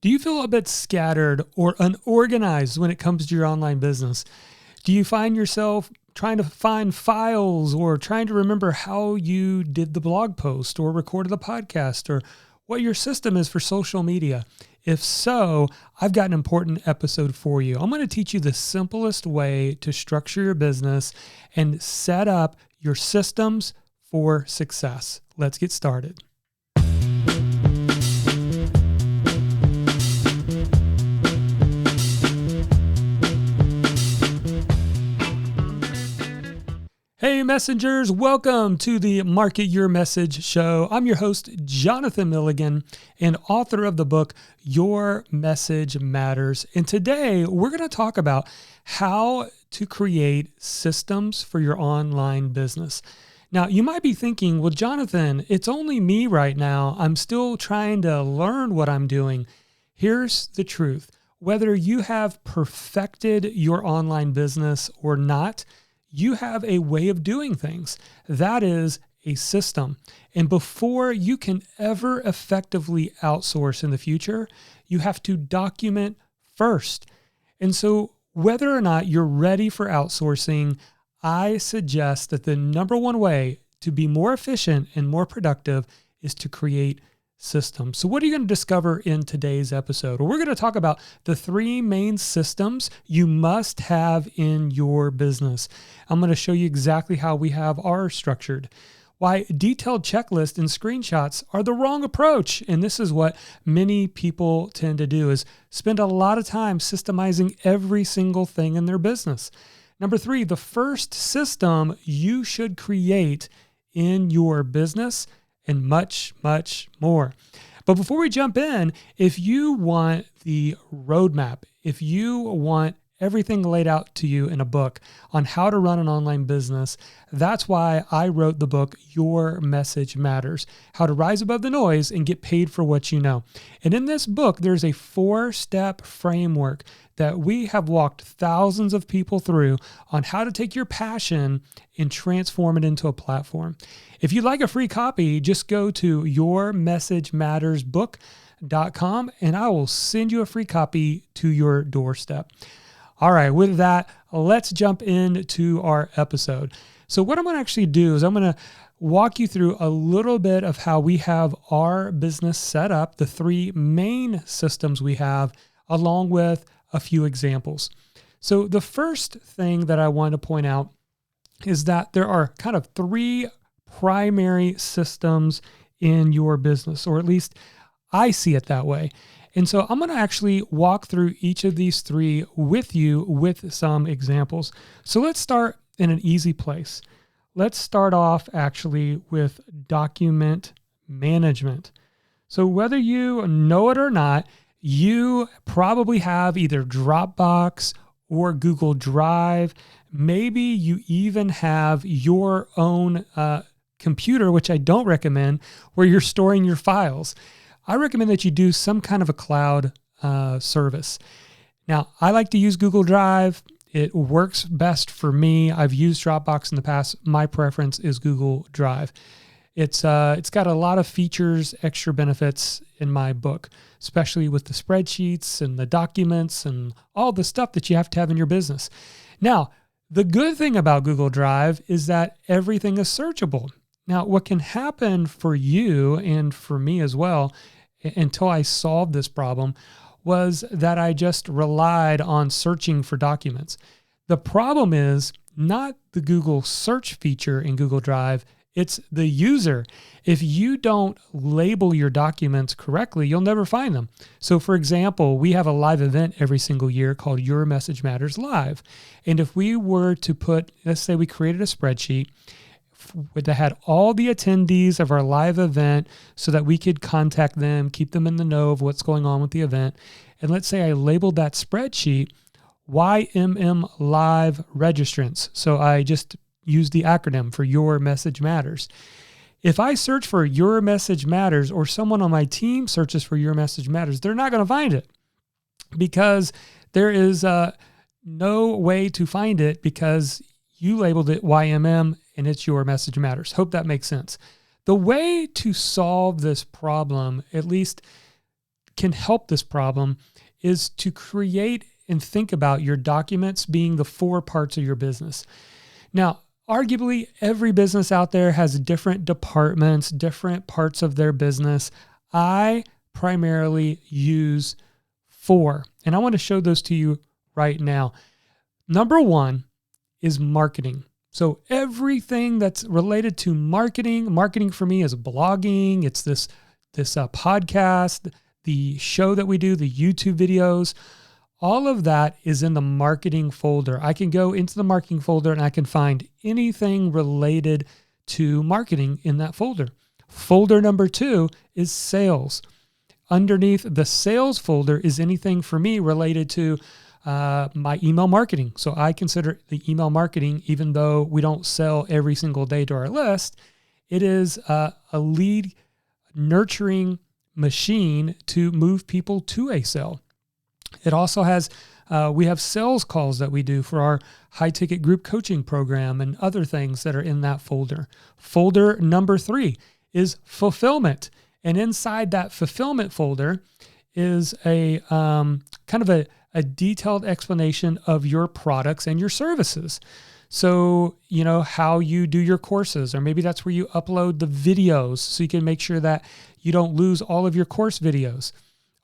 Do you feel a bit scattered or unorganized when it comes to your online business? Do you find yourself trying to find files or trying to remember how you did the blog post or recorded the podcast or what your system is for social media? If so, I've got an important episode for you. I'm going to teach you the simplest way to structure your business and set up your systems for success. Let's get started. Hey messengers, welcome to the Market Your Message show. I'm your host, Jonathan Milligan, and author of the book, Your Message Matters. And today we're going to talk about how to create systems for your online business. Now, you might be thinking, well, Jonathan, it's only me right now. I'm still trying to learn what I'm doing. Here's the truth. Whether you have perfected your online business or not, you have a way of doing things. That is a system. And before you can ever effectively outsource in the future, you have to document first. And so whether or not you're ready for outsourcing, I suggest that the number one way to be more efficient and more productive is to create systems. So what are you going to discover in today's episode? Well, we're going to talk about the three main systems you must have in your business. I'm going to show you exactly how we have ours structured, why detailed checklists and screenshots are the wrong approach. And this is what many people tend to do, is spend a lot of time systemizing every single thing in their business. Number three, the first system you should create in your business, and much, much more. But before we jump in, if you want the roadmap, if you want everything laid out to you in a book on how to run an online business, that's why I wrote the book, Your Message Matters, How to Rise Above the Noise and Get Paid for What You Know. And in this book, there's a 4-step framework that we have walked thousands of people through on how to take your passion and transform it into a platform. If you'd like a free copy, just go to yourmessagemattersbook.com and I will send you a free copy to your doorstep. All right, with that, let's jump into our episode. So what I'm going to actually do is I'm going to walk you through a little bit of how we have our business set up, the three main systems we have, along with a few examples. So the first thing that I want to point out is that there are kind of three primary systems in your business, or at least I see it that way. And so I'm going to actually walk through each of these three with you with some examples. So let's start in an easy place. Let's start off actually with document management. So whether you know it or not, you probably have either Dropbox or Google Drive. Maybe you even have your own computer, which I don't recommend, where you're storing your files. I recommend that you do some kind of a cloud service. Now, I like to use Google Drive. It works best for me. I've used Dropbox in the past. My preference is Google Drive. It's got a lot of features, extra benefits in my book, especially with the spreadsheets and the documents and all the stuff that you have to have in your business. Now, the good thing about Google Drive is that everything is searchable. Now, what can happen for you and for me as well, until I solved this problem, was that I just relied on searching for documents. The problem is not the Google search feature in Google Drive, it's the user. If you don't label your documents correctly, you'll never find them. So for example, we have a live event every single year called Your Message Matters Live. And if we were to put, let's say we created a spreadsheet that had all the attendees of our live event so that we could contact them, keep them in the know of what's going on with the event. And let's say I labeled that spreadsheet YMM Live Registrants. So I just use the acronym for Your Message Matters. If I search for Your Message Matters or someone on my team searches for Your Message Matters, they're not going to find it because there is no way to find it because you labeled it YMM and it's Your Message Matters. Hope that makes sense. The way to solve this problem, at least can help this problem is to create and think about your documents being the 4 parts of your business. Now, arguably, every business out there has different departments, different parts of their business. I primarily use 4, and I want to show those to you right now. Number 1 is marketing. So everything that's related to marketing for me is blogging. It's this podcast, the show that we do, the YouTube videos. All of that is in the marketing folder. I can go into the marketing folder and I can find anything related to marketing in that folder. Folder number 2 is sales. Underneath the sales folder is anything for me related to my email marketing. So I consider the email marketing, even though we don't sell every single day to our list, it is a lead nurturing machine to move people to a sale. It also has, we have sales calls that we do for our high ticket group coaching program and other things that are in that folder. Folder number 3 is fulfillment. And inside that fulfillment folder is a kind of a detailed explanation of your products and your services. So, how you do your courses, or maybe that's where you upload the videos so you can make sure that you don't lose all of your course videos.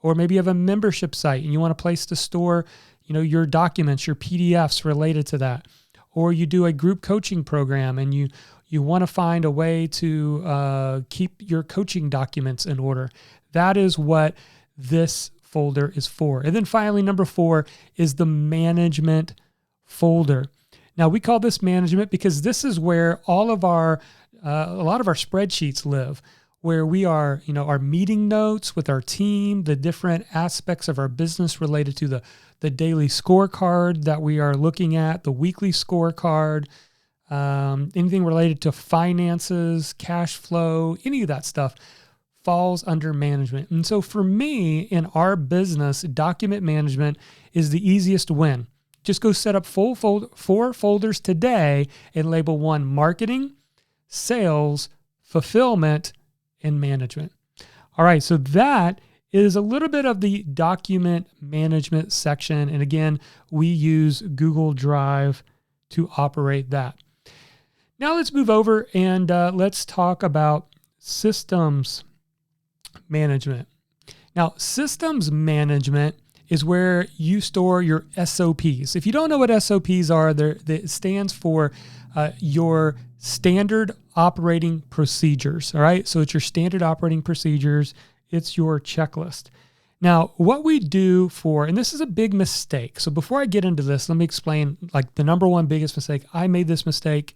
Or maybe you have a membership site and you want a place to store, your documents, your PDFs related to that. Or you do a group coaching program and you want to find a way to keep your coaching documents in order. That is what this folder is for. And then finally, number 4 is the management folder. Now we call this management because this is where all of a lot of our spreadsheets live, where we are, our meeting notes with our team, the different aspects of our business related to the daily scorecard that we are looking at, the weekly scorecard, anything related to finances, cash flow, any of that stuff falls under management. And so for me, in our business, document management is the easiest win. Just go set up 4 folders today and label 1 marketing, sales, fulfillment, and management. All right, so that is a little bit of the document management section. And again, we use Google Drive to operate that. Now let's move over and let's talk about systems management. Now, systems management is where you store your SOPs. If you don't know what SOPs are, it stands for your standard operating procedures. All right. So it's your standard operating procedures. It's your checklist. Now, what we do and this is a big mistake. So before I get into this, let me explain the number 1 biggest mistake. I made this mistake.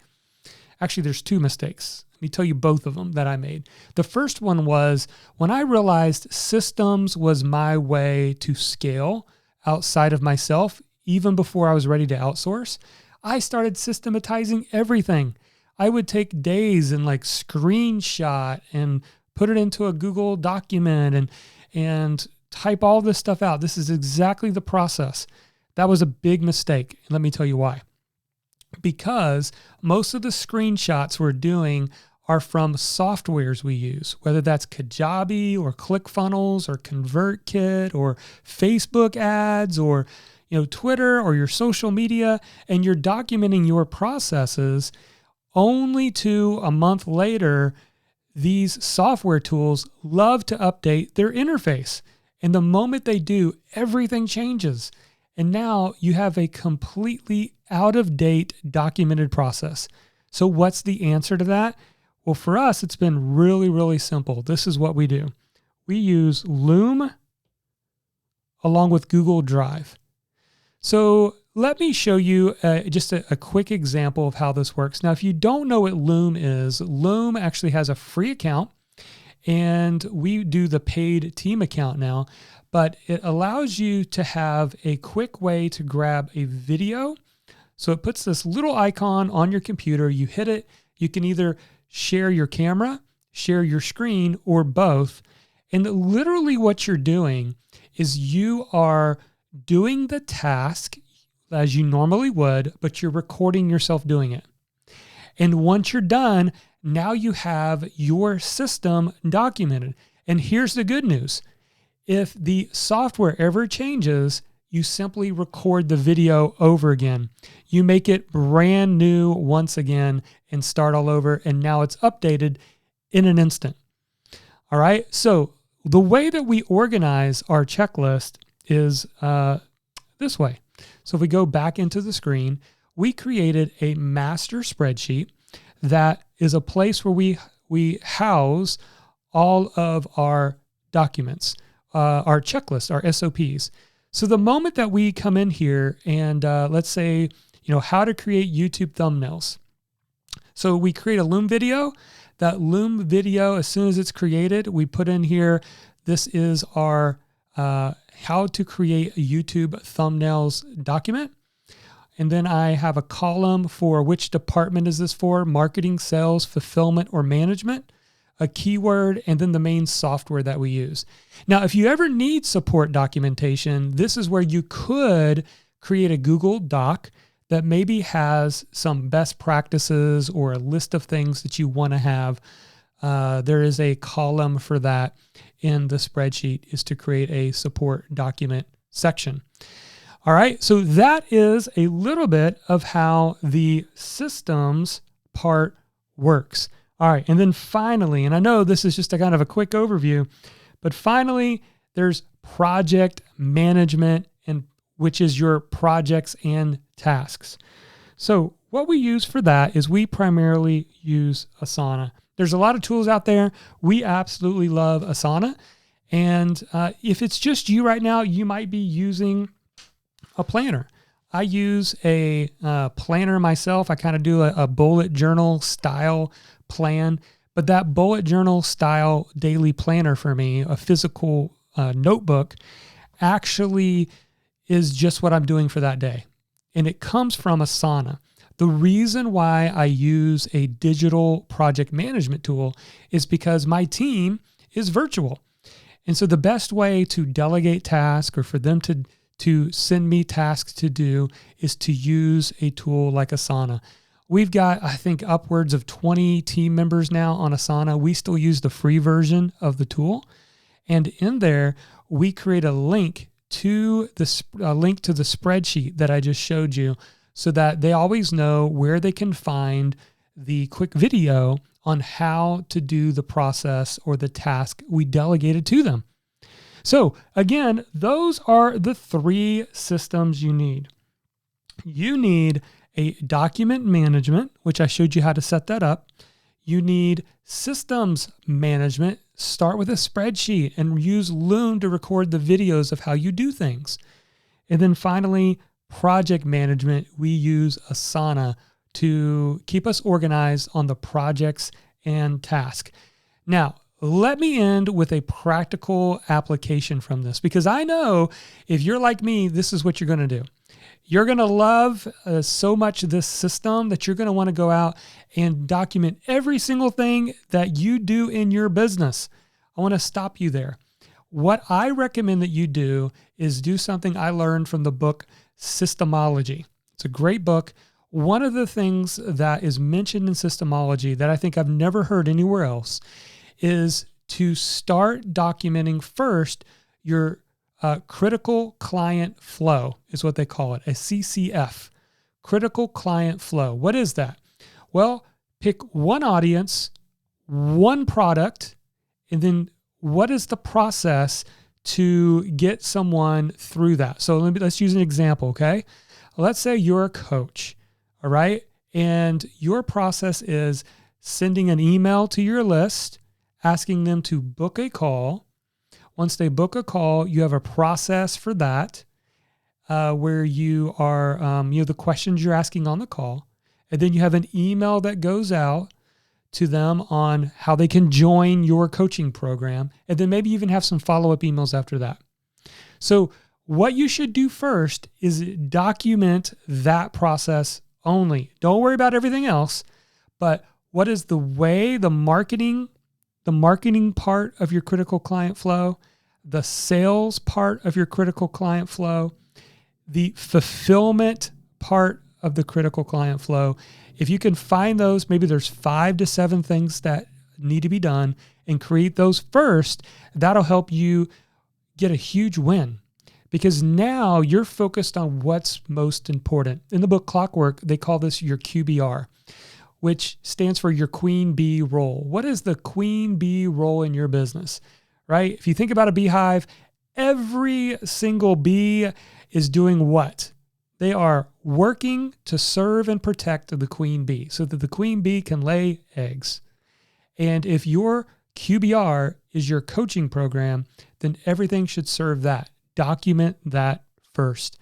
Actually, there's 2 mistakes. Let me tell you both of them that I made. The first one was when I realized systems was my way to scale outside of myself, even before I was ready to outsource, I started systematizing everything. I would take days and screenshot and put it into a Google document and type all this stuff out. This is exactly the process. That was a big mistake. And let me tell you why. Because most of the screenshots we're doing are from softwares we use, whether that's Kajabi or ClickFunnels or ConvertKit or Facebook ads or Twitter or your social media, and you're documenting your processes only to a month later. These software tools love to update their interface. And the moment they do, everything changes. And now you have a completely out-of-date documented process. So what's the answer to that? Well, for us, it's been really, really simple. This is what we do. We use Loom along with Google Drive. So let me show you just a quick example of how this works. Now, if you don't know what Loom is, Loom actually has a free account, and we do the paid team account now, but it allows you to have a quick way to grab a video. So it puts this little icon on your computer. You hit it. You can either share your camera, share your screen, or both. And literally what you're doing is you are doing the task as you normally would, but you're recording yourself doing it. And once you're done, now you have your system documented. And here's the good news. If the software ever changes, you simply record the video over again. You make it brand new once again and start all over, and now it's updated in an instant. All right, so the way that we organize our checklist is this way. So if we go back into the screen, we created a master spreadsheet that is a place where we house all of our documents, our checklists, our SOPs. So the moment that we come in here and let's say, how to create YouTube thumbnails. So we create a Loom video. That Loom video, as soon as it's created, we put in here, this is our how to create a YouTube thumbnails document. And then I have a column for which department is this for, marketing, sales, fulfillment, or management, a keyword, and then the main software that we use. Now, if you ever need support documentation, this is where you could create a Google Doc that maybe has some best practices or a list of things that you want to have. There is a column for that in the spreadsheet, is to create a support document section. All right, so that is a little bit of how the systems part works. All right, and then finally, and I know this is just a kind of a quick overview, but finally, there's project management, and which is your projects and tasks. So what we use for that is we primarily use Asana. There's a lot of tools out there. We absolutely love Asana. And if it's just you right now, you might be using a planner. I use a planner myself. I kind of do a bullet journal style plan, but that bullet journal style daily planner for me, a physical notebook, actually is just what I'm doing for that day. And it comes from Asana. The reason why I use a digital project management tool is because my team is virtual. And so the best way to delegate tasks or for them to send me tasks to do is to use a tool like Asana. We've got, I think, upwards of 20 team members now on Asana. We still use the free version of the tool. And in there, we create a link to the spreadsheet that I just showed you so that they always know where they can find the quick video on how to do the process or the task we delegated to them. So again, those are the three systems you need. You need a document management, which I showed you how to set that up. You need systems management. Start with a spreadsheet and use Loom to record the videos of how you do things. And then finally, project management. We use Asana to keep us organized on the projects and tasks. Now, let me end with a practical application from this, because I know if you're like me, this is what you're going to do. You're going to love so much this system that you're going to want to go out and document every single thing that you do in your business. I want to stop you there. What I recommend that you do is do something I learned from the book Systemology. It's a great book. One of the things that is mentioned in Systemology that I think I've never heard anywhere else is to start documenting first your critical client flow, is what they call it, a CCF, critical client flow. What is that? Well, pick one audience, one product, and then what is the process to get someone through that? So let's use an example, okay? Let's say you're a coach, all right? And your process is sending an email to your list, asking them to book a call. Once they book a call, you have a process for that where you are, the questions you're asking on the call. And then you have an email that goes out to them on how they can join your coaching program. And then maybe even have some follow-up emails after that. So what you should do first is document that process only. Don't worry about everything else, but what is the way, the marketing part of your critical client flow, the sales part of your critical client flow, the fulfillment part of the critical client flow. If you can find those, maybe there's 5 to 7 things that need to be done, and create those first, that'll help you get a huge win because now you're focused on what's most important. In the book Clockwork, they call this your QBR, which stands for your queen bee role. What is the queen bee role in your business, right? If you think about a beehive, every single bee is doing what? They are working to serve and protect the queen bee so that the queen bee can lay eggs. And if your QBR is your coaching program, then everything should serve that. Document that first.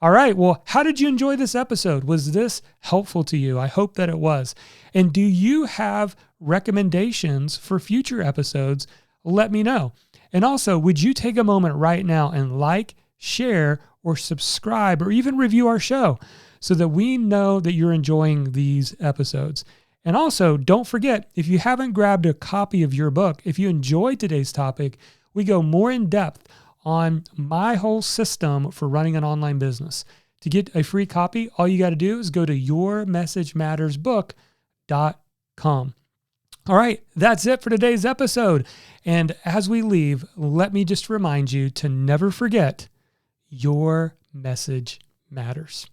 All right. Well, how did you enjoy this episode? Was this helpful to you? I hope that it was. And do you have recommendations for future episodes? Let me know. And also, would you take a moment right now and like, share, or subscribe, or even review our show so that we know that you're enjoying these episodes? And also, don't forget, if you haven't grabbed a copy of your book, if you enjoyed today's topic, we go more in depth on my whole system for running an online business. To get a free copy, all you got to do is go to yourmessagemattersbook.com. All right, that's it for today's episode. And as we leave, let me just remind you to never forget your message matters.